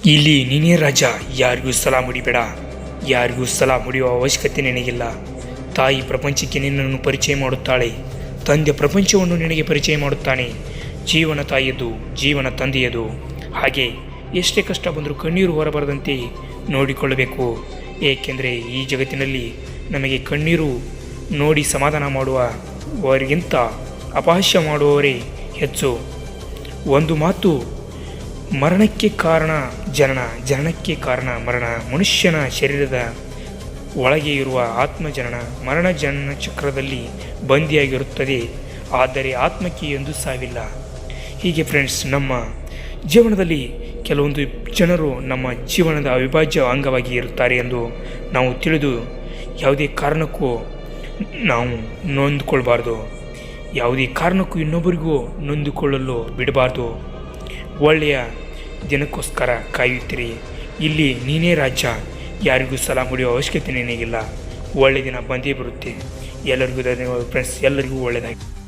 ಇಲ್ಲಿ ನೀನೇ ರಾಜ, ಯಾರಿಗೂ ಸಲಾ ಮುಡಿಬೇಡ. ಯಾರಿಗೂ ಸಲಾ ಮುಡಿಯುವ ಅವಶ್ಯಕತೆ ನಿನಗಿಲ್ಲ. ತಾಯಿ ಪ್ರಪಂಚಕ್ಕೆ ನಿನ್ನನ್ನು ಪರಿಚಯ ಮಾಡುತ್ತಾಳೆ, ತಂದೆ ಪ್ರಪಂಚವನ್ನು ನಿನಗೆ ಪರಿಚಯ ಮಾಡುತ್ತಾನೆ. ಜೀವನ ತಾಯಿಯದು, ಜೀವನ ತಂದೆಯದು. ಹಾಗೆ ಎಷ್ಟೇ ಕಷ್ಟ ಬಂದರೂ ಕಣ್ಣೀರು ಹೊರಬರದಂತೆ ನೋಡಿಕೊಳ್ಳಬೇಕು. ಏಕೆಂದರೆ ಈ ಜಗತ್ತಿನಲ್ಲಿ ನಮಗೆ ಕಣ್ಣೀರು ನೋಡಿ ಸಮಾಧಾನ ಮಾಡುವವರಿಗಿಂತ ಅಪಹಾಸ್ಯ ಮಾಡುವವರೇ ಹೆಚ್ಚು. ಒಂದು ಮಾತು, ಮರಣಕ್ಕೆ ಕಾರಣ ಜನನ, ಜನನಕ್ಕೆ ಕಾರಣ ಮರಣ. ಮನುಷ್ಯನ ಶರೀರದ ಒಳಗೆ ಇರುವ ಆತ್ಮ ಜನನ ಮರಣ ಜನನ ಚಕ್ರದಲ್ಲಿ ಬಂದಿಯಾಗಿರುತ್ತದೆ. ಆದರೆ ಆತ್ಮಕ್ಕೆ ಎಂದೂ ಸಾವಿಲ್ಲ. ಹೀಗೆ ಫ್ರೆಂಡ್ಸ್, ನಮ್ಮ ಜೀವನದಲ್ಲಿ ಕೆಲವೊಂದು ಜನರು ನಮ್ಮ ಜೀವನದ ಅವಿಭಾಜ್ಯ ಅಂಗವಾಗಿ ಇರುತ್ತಾರೆ ಎಂದು ನಾವು ತಿಳಿದು ಯಾವುದೇ ಕಾರಣಕ್ಕೂ ನಾವು ನೊಂದುಕೊಳ್ಬಾರ್ದು. ಯಾವುದೇ ಕಾರಣಕ್ಕೂ ಇನ್ನೊಬ್ಬರಿಗೂ ನೊಂದುಕೊಳ್ಳಲು ಬಿಡಬಾರ್ದು. ಒಳ್ಳೆಯ ದಿನಕ್ಕೋಸ್ಕರ ಕಾಯುತ್ತೀರಿ. ಇಲ್ಲಿ ನೀನೇ ರಾಜ, ಯಾರಿಗೂ ಸಲಾ ಮುಡಿಯುವ ಅವಶ್ಯಕತೆ ನಿನಗಿಲ್ಲ. ಒಳ್ಳೆಯ ದಿನ ಬಂದೇ ಬರುತ್ತೆ. ಎಲ್ಲರಿಗೂ ಧನ್ಯವಾದ ಫ್ರೆಂಡ್ಸ್, ಎಲ್ಲರಿಗೂ ಒಳ್ಳೆಯದಾಗಿ.